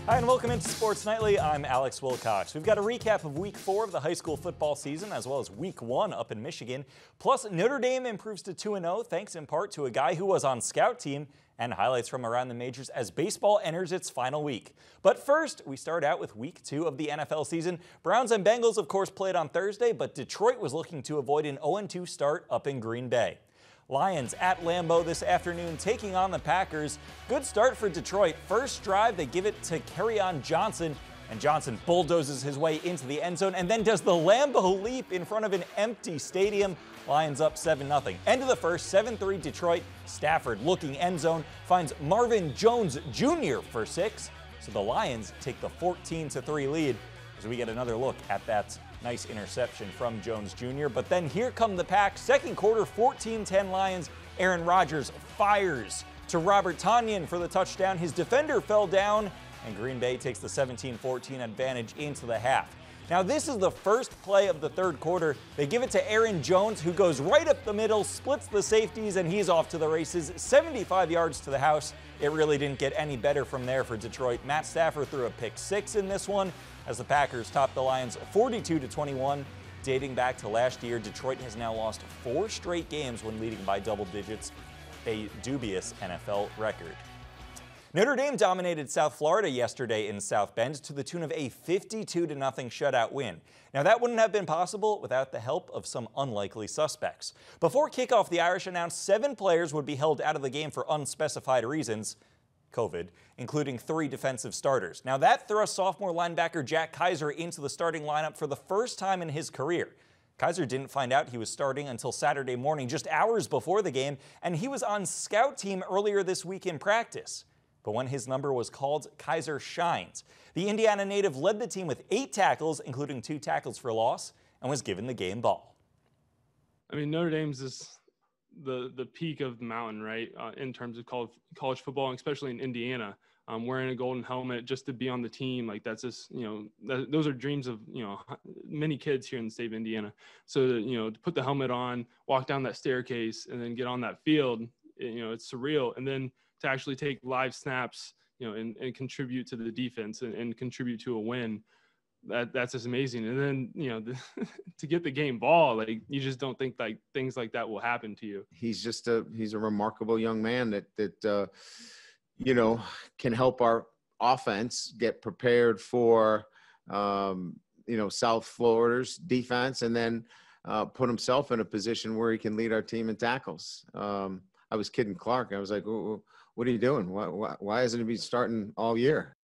Hi, and welcome into Sports Nightly. I'm Alex Wilcox. We've got a recap of Week 4 of the high school football season, as well as Week 1 up in Michigan. Plus, Notre Dame improves to 2-0, thanks in part to a guy who was on scout team, and highlights from around the majors as baseball enters its final week. But first, we start out with Week 2 of the NFL season. Browns and Bengals, of course, played on Thursday, but Detroit was looking to avoid an 0-2 start up in Green Bay. Lions at Lambeau this afternoon taking on the Packers. Good start for Detroit. First drive, they give it to Kerryon Johnson, and Johnson bulldozes his way into the end zone and then does the Lambeau leap in front of an empty stadium. Lions up 7-0. End of the first, 7-3 Detroit. Stafford looking end zone, finds Marvin Jones Jr. for 6. So the Lions take the 14-3 lead as we get another look at that nice interception from Jones Jr. But then here come the Pack. Second quarter, 14-10 Lions. Aaron Rodgers fires to Robert Tonyan for the touchdown. His defender fell down, and Green Bay takes the 17-14 advantage into the half. Now, this is the first play of the third quarter. They give it to Aaron Jones, who goes right up the middle, splits the safeties, and he's off to the races. 75 yards to the house. It really didn't get any better from there for Detroit. Matt Stafford threw a pick 6 in this one, as the Packers topped the Lions 42-21. Dating back to last year, Detroit has now lost 4 straight games when leading by double digits, a dubious NFL record. Notre Dame dominated South Florida yesterday in South Bend to the tune of a 52-0 shutout win. Now, that wouldn't have been possible without the help of some unlikely suspects. Before kickoff, the Irish announced 7 players would be held out of the game for unspecified reasons, COVID, including 3 defensive starters. Now, that thrust sophomore linebacker Jack Kaiser into the starting lineup for the first time in his career. Kaiser didn't find out he was starting until Saturday morning, just hours before the game, and he was on scout team earlier this week in practice. But when his number was called, Kaiser shines. The Indiana native led the team with 8 tackles, including 2 tackles for loss, and was given the game ball. I mean, Notre Dame's is the peak of the mountain, right, in terms of college football, especially in Indiana. Wearing a golden helmet just to be on the team, like that's just, those are dreams of, many kids here in the state of Indiana. So, to put the helmet on, walk down that staircase, and then get on that field, it's surreal. And then to actually take live snaps, and contribute to the defense and contribute to a win, that's just amazing. And then, to get the game ball, like you just don't think like things like that will happen to you. He's a remarkable young man that can help our offense get prepared for, South Florida's defense, and then put himself in a position where he can lead our team in tackles. I was kidding Clark. I was like, what are you doing? Why isn't he starting all year?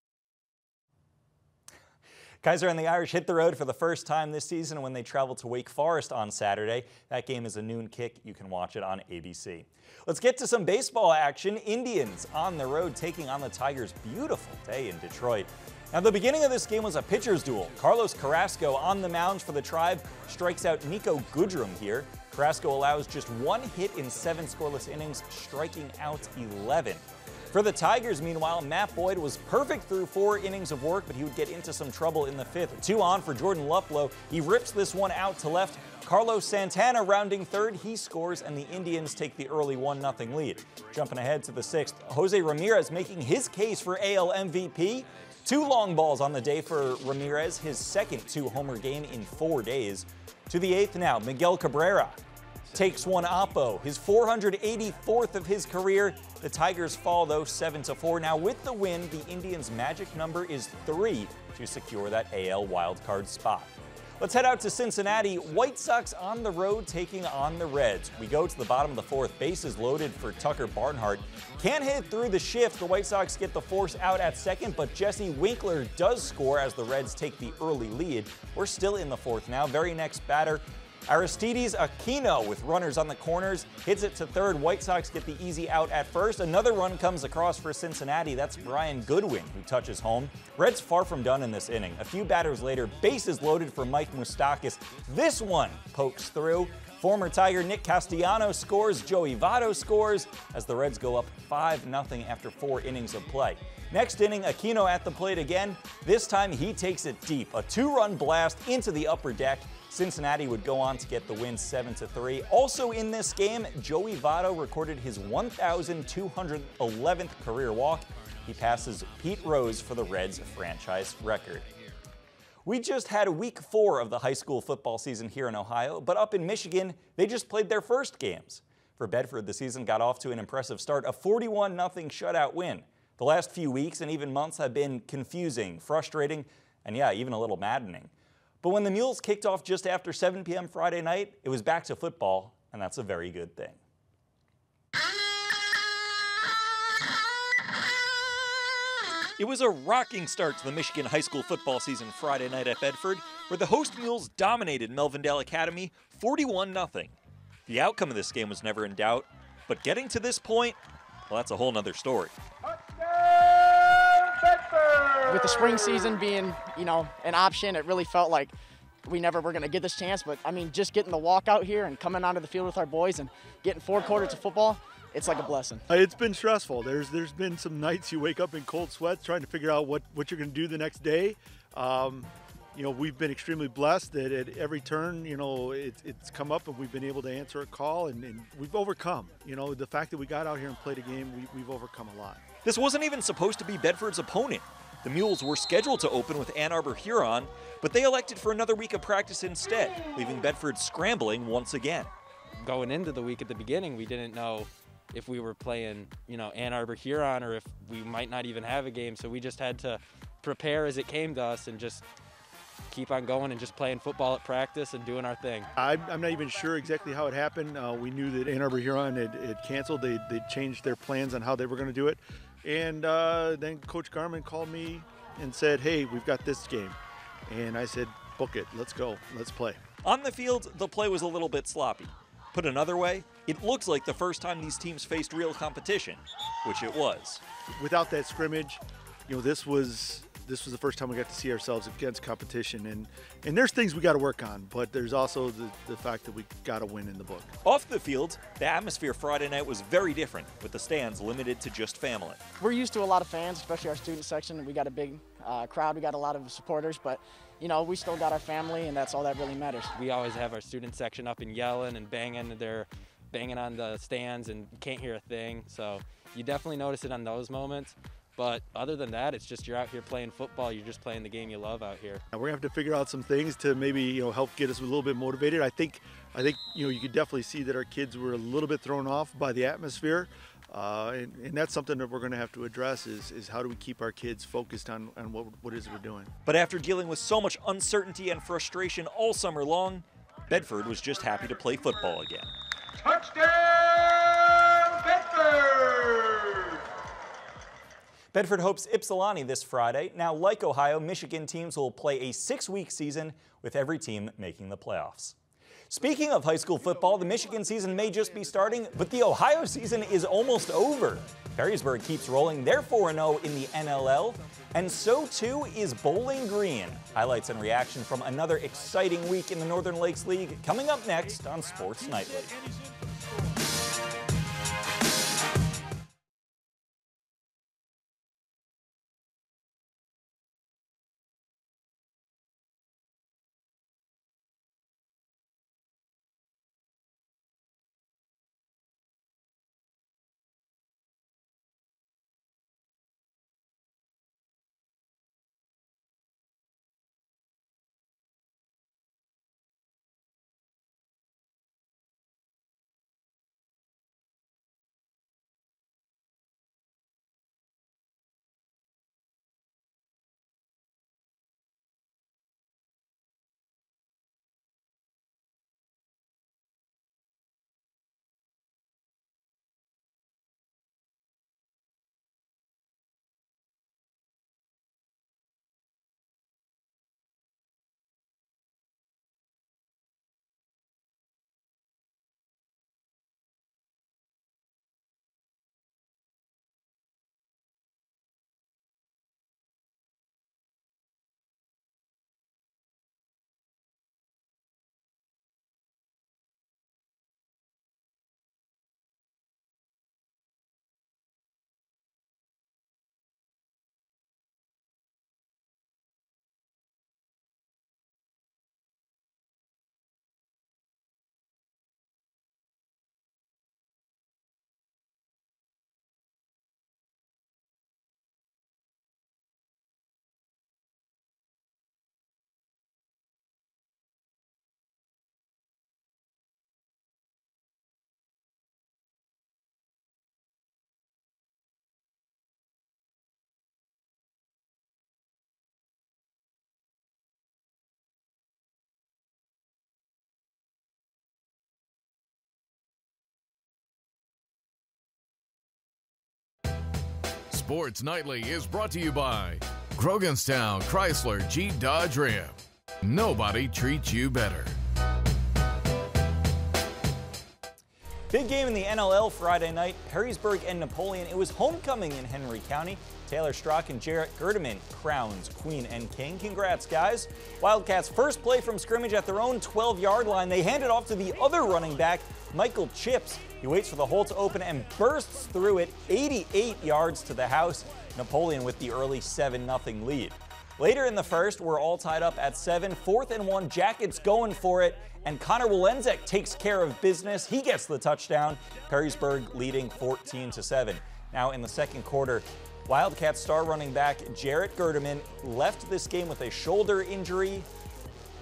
Kaiser and the Irish hit the road for the first time this season when they travel to Wake Forest on Saturday. That game is a noon kick. You can watch it on ABC. Let's get to some baseball action. Indians on the road taking on the Tigers. Beautiful day in Detroit. Now, the beginning of this game was a pitcher's duel. Carlos Carrasco on the mound for the Tribe strikes out Nico Goodrum here. Carrasco allows just 1 hit in 7 scoreless innings, striking out 11. For the Tigers, meanwhile, Matt Boyd was perfect through 4 innings of work, but he would get into some trouble in the 5th. 2 on for Jordan Luplow. He rips this one out to left. Carlos Santana rounding third. He scores, and the Indians take the early 1-0 lead. Jumping ahead to the 6th, Jose Ramirez making his case for AL MVP. 2 long balls on the day for Ramirez, his second 2-homer game in 4 days. To the 8th now, Miguel Cabrera takes one oppo, his 484th of his career. The Tigers fall, though, 7-4. Now, with the win, the Indians' magic number is 3 to secure that AL wildcard spot. Let's head out to Cincinnati. White Sox on the road taking on the Reds. We go to the bottom of the 4th. Bases loaded for Tucker Barnhart. Can't hit through the shift. The White Sox get the force out at second, but Jesse Winkler does score as the Reds take the early lead. We're still in the 4th now. Very next batter, Aristides Aquino with runners on the corners, hits it to third. White Sox get the easy out at first. Another run comes across for Cincinnati. That's Brian Goodwin who touches home. Reds far from done in this inning. A few batters later, bases loaded for Mike Moustakas. This one pokes through. Former Tiger Nick Castellanos scores. Joey Votto scores as the Reds go up 5-0 after 4 innings of play. Next inning, Aquino at the plate again. This time he takes it deep. A 2-run blast into the upper deck. Cincinnati would go on to get the win 7-3. Also in this game, Joey Votto recorded his 1,211th career walk. He passes Pete Rose for the Reds' franchise record. We just had week 4 of the high school football season here in Ohio, but up in Michigan, they just played their first games. For Bedford, the season got off to an impressive start, a 41-0 shutout win. The last few weeks and even months have been confusing, frustrating, and yeah, even a little maddening. But when the Mules kicked off just after 7 p.m. Friday night, it was back to football, and that's a very good thing. It was a rocking start to the Michigan high school football season Friday night at Bedford, where the host Mules dominated Melvindale Academy 41-0. The outcome of this game was never in doubt, but getting to this point, well, that's a whole nother story. With the spring season being, an option, it really felt like we never were going to get this chance. But, just getting the walk out here and coming onto the field with our boys and getting 4 quarters of football, it's like a blessing. It's been stressful. There's been some nights you wake up in cold sweats trying to figure out what you're going to do the next day. We've been extremely blessed that at every turn, it's come up and we've been able to answer a call and we've overcome. The fact that we got out here and played a game, we've overcome a lot. This wasn't even supposed to be Bedford's opponent. The Mules were scheduled to open with Ann Arbor Huron, but they elected for another week of practice instead, leaving Bedford scrambling once again. Going into the week at the beginning, we didn't know if we were playing, Ann Arbor Huron or if we might not even have a game. So we just had to prepare as it came to us and just keep on going and just playing football at practice and doing our thing. I'm not even sure exactly how it happened. We knew that Ann Arbor Huron had canceled. They changed their plans on how they were going to do it. And then Coach Garman called me and said, hey, we've got this game. And I said, book it. Let's go. Let's play. On the field, the play was a little bit sloppy. Put another way, it looks like the first time these teams faced real competition, which it was. Without that scrimmage, this was the first time we got to see ourselves against competition. And there's things we got to work on, but there's also the fact that we got to win in the book. Off the field, the atmosphere Friday night was very different, with the stands limited to just family. We're used to a lot of fans, especially our student section. We got a big crowd. We got a lot of supporters, but we still got our family, and that's all that really matters. We always have our student section up and yelling and banging on the stands, and you can't hear a thing. So you definitely notice it on those moments. But other than that, it's just you're out here playing football. You're just playing the game you love out here. We're gonna have to figure out some things to maybe help get us a little bit motivated. I think you could definitely see that our kids were a little bit thrown off by the atmosphere, and that's something that we're going to have to address. Is how do we keep our kids focused on what it is we're doing? But after dealing with so much uncertainty and frustration all summer long, Bedford was just happy to play football again. Touchdown, Bedford! Bedford hopes Ypsilanti this Friday. Now, like Ohio, Michigan teams will play a 6-week season with every team making the playoffs. Speaking of high school football, the Michigan season may just be starting, but the Ohio season is almost over. Perrysburg keeps rolling. They're 4-0 in the NLL, and so too is Bowling Green. Highlights and reaction from another exciting week in the Northern Lakes League coming up next on Sports Nightly. Sports Nightly is brought to you by Groganstown Chrysler Jeep Dodge Ram. Nobody treats you better. Big game in the NLL Friday night, Perrysburg and Napoleon. It was homecoming in Henry County. Taylor Strock and Jarrett Gerdeman crowns Queen and King. Congrats, guys. Wildcats first play from scrimmage at their own 12-yard line. They hand it off to the other running back, Michael Chips. He waits for the hole to open and bursts through it 88 yards to the house. Napoleon with the early 7-0 lead. Later in the first, we're all tied up at 7. 4th and 1, Jackets going for it, and Connor Walenzek takes care of business. He gets the touchdown. Perrysburg leading 14-7. Now in the second quarter, Wildcats star running back Jarrett Gerdeman left this game with a shoulder injury,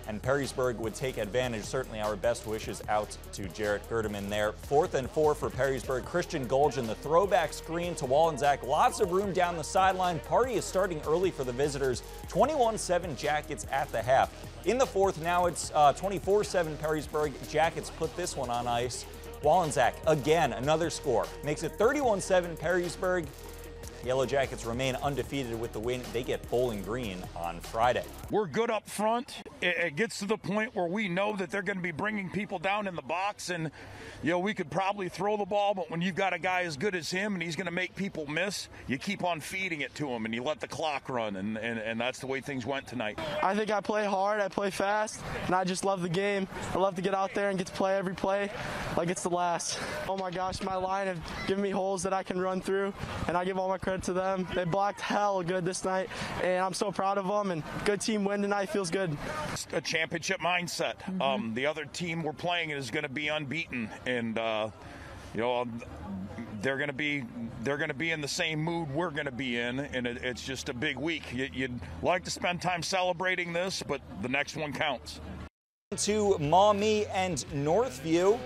and Perrysburg would take advantage. Certainly our best wishes out to Jarrett Gerdeman there. 4th and 4 for Perrysburg. Christian Golgin, the throwback screen to Walenzak. Lots of room down the sideline. Party is starting early for the visitors. 21-7 Jackets at the half. In the fourth, now it's 24-7 Perrysburg. Jackets put this one on ice. Walenzak, again, another score. Makes it 31-7 Perrysburg. Yellow Jackets remain undefeated with the win. They get Bowling Green on Friday. We're good up front. It gets to the point where we know that they're going to be bringing people down in the box, and we could probably throw the ball, but when you've got a guy as good as him and he's going to make people miss, you keep on feeding it to him and you let the clock run, and that's the way things went tonight. I think I play hard, I play fast, and I just love the game. I love to get out there and get to play every play like it's the last. Oh my gosh, my line have given me holes that I can run through, and I give all my credit to them. They blocked hell good this night, and I'm so proud of them, and good team win tonight feels good. It's a championship mindset. The other team we're playing is going to be unbeaten, and they're going to be in the same mood we're going to be in, and it's just a big week. You'd like to spend time celebrating this, but the next one counts. To Maumee and Northview.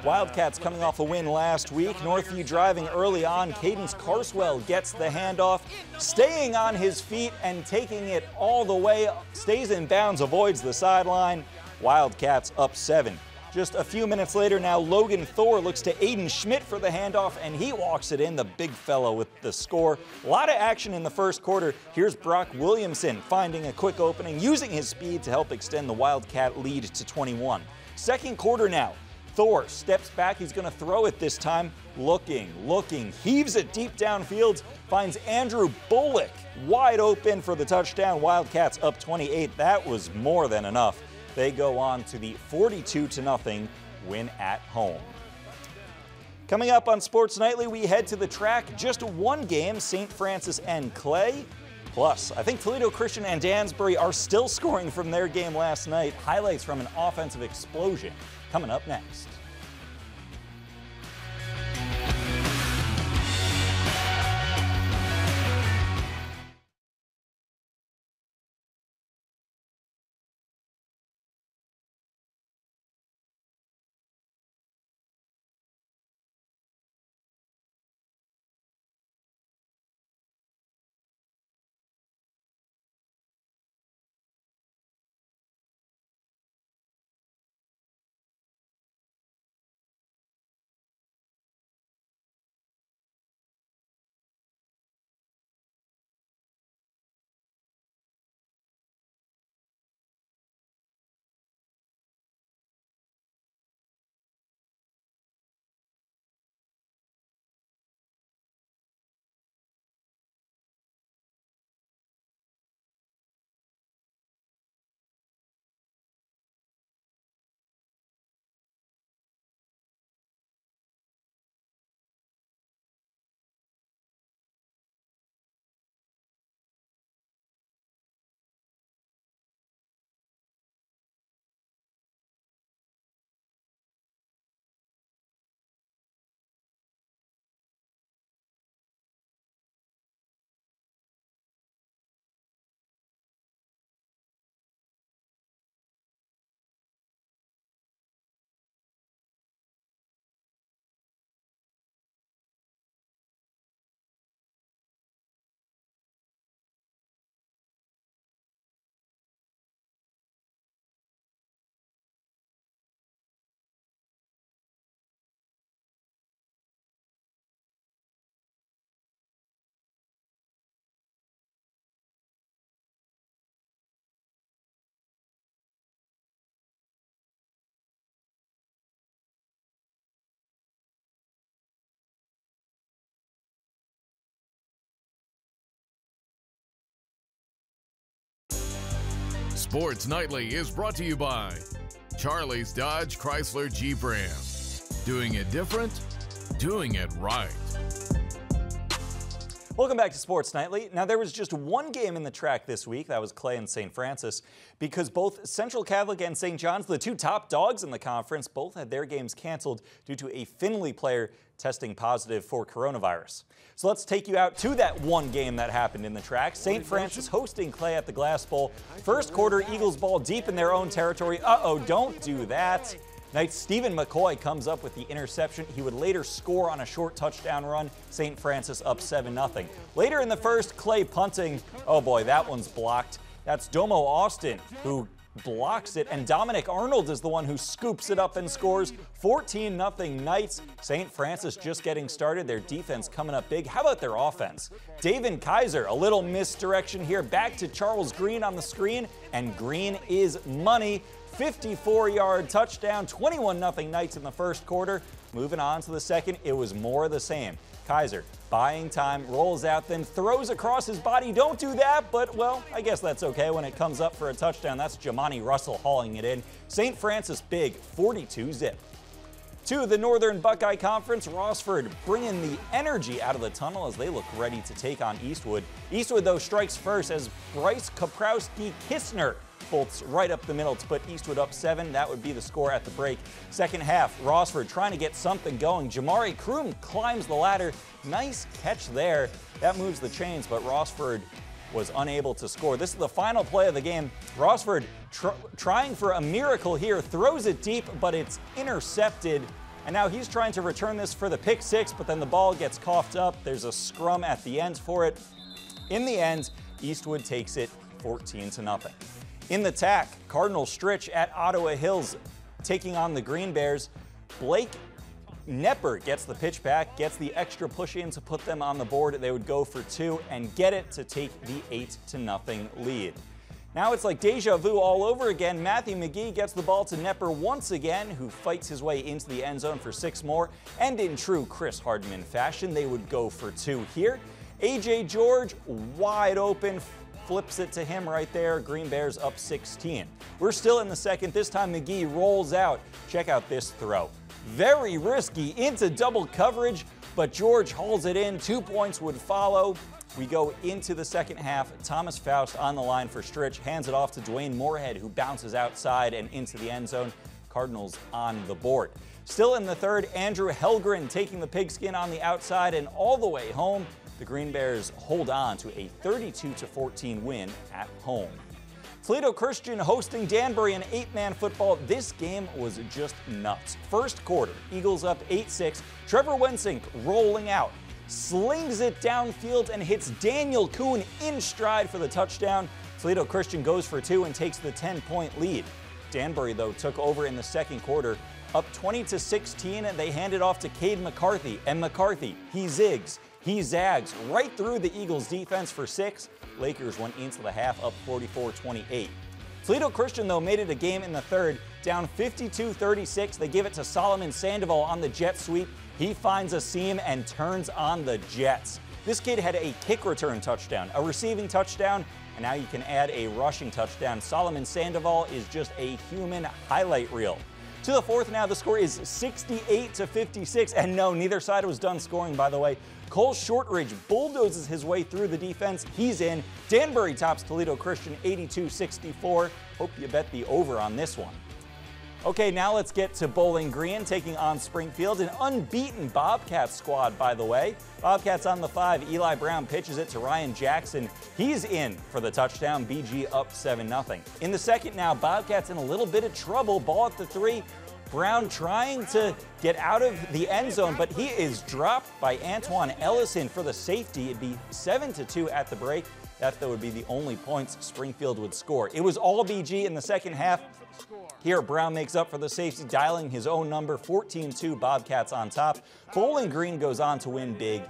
Wildcats coming off a win last week. Northview driving early on. Cadence Carswell gets the handoff, staying on his feet and taking it all the way. Stays in bounds, avoids the sideline. Wildcats up 7. Just a few minutes later now, Logan Thor looks to Aiden Schmidt for the handoff, and he walks it in, the big fellow with the score. A lot of action in the first quarter. Here's Brock Williamson finding a quick opening, using his speed to help extend the Wildcat lead to 21. Second quarter now. Thor steps back. He's going to throw it this time. Looking, heaves it deep downfield, finds Andrew Bullock wide open for the touchdown. Wildcats up 28. That was more than enough. They go on to the 42-0 win at home. Coming up on Sports Nightly, we head to the track. Just one game, St. Francis and Clay. Plus, I think Toledo Christian and Dansbury are still scoring from their game last night. Highlights from an offensive explosion coming up next. Sports Nightly is brought to you by Charlie's Dodge Chrysler Jeep Ram. Doing it different, doing it right. Welcome back to Sports Nightly. Now, there was just one game in the track this week. That was Clay and St. Francis, because both Central Catholic and St. John's, the two top dogs in the conference, both had their games canceled due to a Findlay player testing positive for coronavirus. So let's take you out to that one game that happened in the track. St. Francis hosting Clay at the Glass Bowl. First quarter, Eagles ball deep in their own territory. Uh-oh, don't do that. Knight's Stephen McCoy comes up with the interception. He would later score on a short touchdown run. St. Francis up 7-0. Later in the first, Clay punting. Oh boy, that one's blocked. That's Domo Austin who blocks it, and Dominic Arnold is the one who scoops it up and scores. 14-0 Knights. St. Francis just getting started. Their defense coming up big. How about their offense? David Kaiser, a little misdirection here. Back to Charles Green on the screen, and Green is money. 54-yard touchdown, 21-0 Knights in the first quarter. Moving on to the second, it was more of the same. Kaiser buying time, rolls out, then throws across his body. Don't do that, but, well, I guess that's okay when it comes up for a touchdown. That's Jamani Russell hauling it in. St. Francis big, 42-zip. To the Northern Buckeye Conference, Rossford bringing the energy out of the tunnel as they look ready to take on Eastwood. Eastwood, though, strikes first as Bryce Kaprowski-Kistner bolts right up the middle to put Eastwood up 7. That would be the score at the break. Second half, Rossford trying to get something going. Jamari Kroom climbs the ladder. Nice catch there. That moves the chains, but Rossford was unable to score. This is the final play of the game. Rossford trying for a miracle here, throws it deep, but it's intercepted. And now he's trying to return this for the pick six, but then the ball gets coughed up. There's a scrum at the end for it. In the end, Eastwood takes it 14-0. In the TAC, Cardinal Stritch at Ottawa Hills taking on the Green Bears. Blake Nepper gets the pitch back, gets the extra push in to put them on the board. They would go for 2 and get it to take the 8-0 lead. Now it's like deja vu all over again. Matthew McGee gets the ball to Nepper once again, who fights his way into the end zone for 6 more. And in true Chris Hardman fashion, they would go for 2 here. AJ George, wide open, flips it to him right there. Green Bears up 16. We're still in the second. This time McGee rolls out. Check out this throw. Very risky into double coverage, but George hauls it in. 2 points would follow. We go into the second half. Thomas Faust on the line for Stritch, hands it off to Dwayne Moorhead, who bounces outside and into the end zone. Cardinals on the board. Still in the third, Andrew Helgren taking the pigskin on the outside and all the way home. The Green Bears hold on to a 32-14 win at home. Toledo Christian hosting Danbury in 8-man football. This game was just nuts. First quarter, Eagles up 8-6. Trevor Wensink rolling out, slings it downfield and hits Daniel Kuhn in stride for the touchdown. Toledo Christian goes for 2 and takes the 10-point lead. Danbury, though, took over in the second quarter. Up 20-16, and they hand it off to Cade McCarthy. And McCarthy, he zigs. He zags right through the Eagles' defense for 6. Lakers went into the half up 44-28. Toledo Christian, though, made it a game in the third. Down 52-36, they give it to Solomon Sandoval on the jet sweep. He finds a seam and turns on the Jets. This kid had a kick return touchdown, a receiving touchdown, and now you can add a rushing touchdown. Solomon Sandoval is just a human highlight reel. To the fourth now, the score is 68-56, and no, neither side was done scoring, by the way. Cole Shortridge bulldozes his way through the defense. He's in. Danbury tops Toledo Christian 82-64. Hope you bet the over on this one. Okay, now let's get to Bowling Green taking on Springfield, an unbeaten Bobcats squad, by the way. Bobcats on the 5. Eli Brown pitches it to Ryan Jackson. He's in for the touchdown. BG up 7-0. In the second now, Bobcats in a little bit of trouble. Ball at the 3. Brown trying to get out of the end zone, but he is dropped by Antoine Ellison for the safety. It'd be 7-2 at the break. That, though, would be the only points Springfield would score. It was all BG in the second half. Here, Brown makes up for the safety, dialing his own number, 14-2, Bobcats on top. Bowling Green goes on to win big,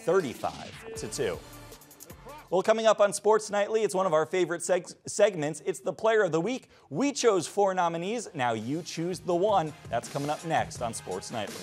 35-2. Well, coming up on Sports Nightly, it's one of our favorite segments. It's the Player of the Week. We chose 4 nominees. Now you choose the one. That's coming up next on Sports Nightly.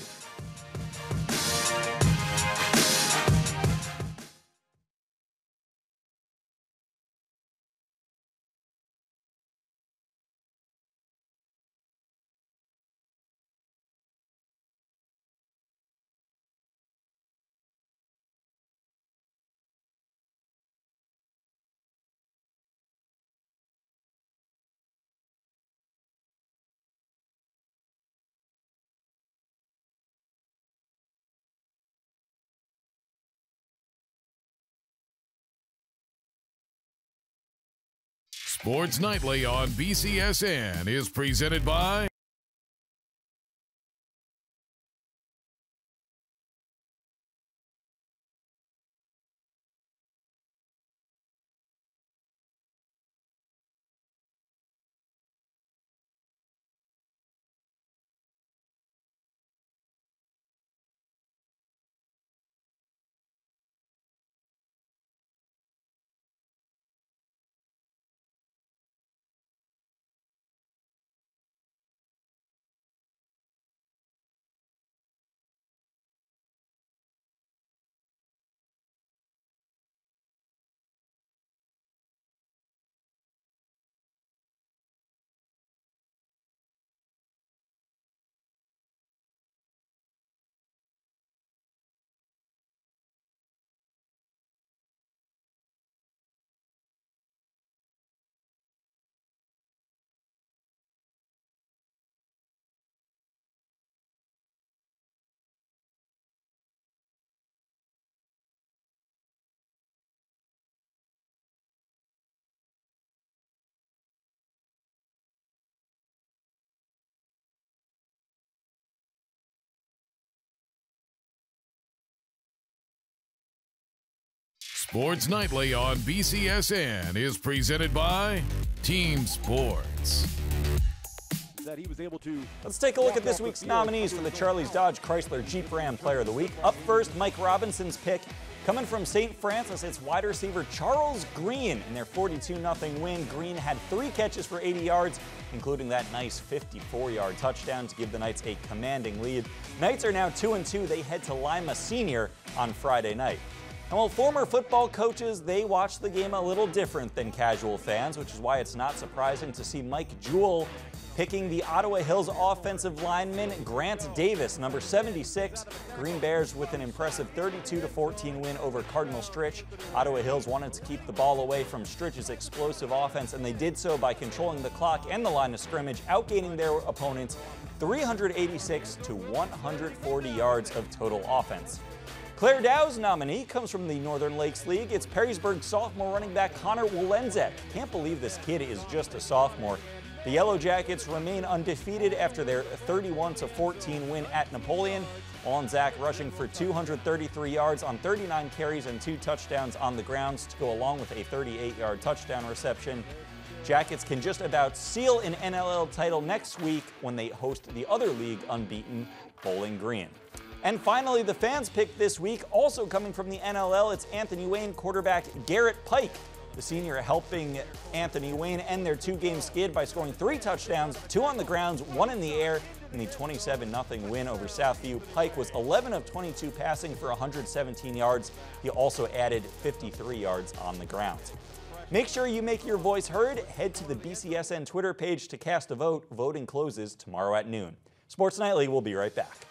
Sports Nightly on BCSN is presented by Sports Nightly on BCSN is presented by Team Sports. That he was able to. Let's take a look at this week's nominees for the Charlie's Dodge Chrysler Jeep Ram Player of the Week. Up first, Mike Robinson's pick. Coming from St. Francis, it's wide receiver Charles Green. In their 42-0 win, Green had 3 catches for 80 yards, including that nice 54-yard touchdown to give the Knights a commanding lead. Knights are now 2-2. They head to Lima Senior on Friday night. And while former football coaches, they watch the game a little different than casual fans, which is why it's not surprising to see Mike Jewell picking the Ottawa Hills offensive lineman Grant Davis, number 76. Green Bears with an impressive 32-14 win over Cardinal Stritch. Ottawa Hills wanted to keep the ball away from Stritch's explosive offense, and they did so by controlling the clock and the line of scrimmage, outgaining their opponents 386 to 140 yards of total offense. Claire Dow's nominee comes from the Northern Lakes League. It's Perrysburg sophomore running back Connor Wolenzek. Can't believe this kid is just a sophomore. The Yellow Jackets remain undefeated after their 31-14 win at Napoleon. Wolenzek rushing for 233 yards on 39 carries and 2 touchdowns on the grounds to go along with a 38-yard touchdown reception. Jackets can just about seal an NLL title next week when they host the other league unbeaten Bowling Green. And finally, the fans pick this week, also coming from the NLL, it's Anthony Wayne quarterback Garrett Pike. The senior helping Anthony Wayne end their 2-game skid by scoring 3 touchdowns, 2 on the grounds, 1 in the air, in the 27-0 win over Southview. Pike was 11 of 22 passing for 117 yards. He also added 53 yards on the ground. Make sure you make your voice heard. Head to the BCSN Twitter page to cast a vote. Voting closes tomorrow at noon. Sports Nightly will be right back.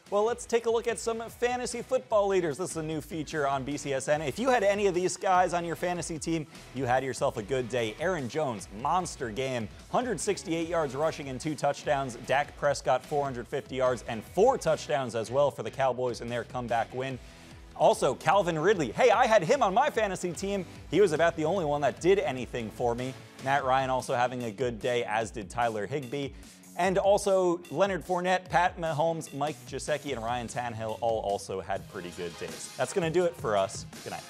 Well, let's take a look at some fantasy football leaders. This is a new feature on BCSN. If you had any of these guys on your fantasy team, you had yourself a good day. Aaron Jones, monster game, 168 yards rushing and 2 touchdowns. Dak Prescott, 450 yards and 4 touchdowns as well for the Cowboys in their comeback win. Also, Calvin Ridley. Hey, I had him on my fantasy team. He was about the only one that did anything for me. Matt Ryan also having a good day, as did Tyler Higbee. And also Leonard Fournette, Pat Mahomes, Mike Gesicki, and Ryan Tannehill all also had pretty good days. That's going to do it for us. Good night.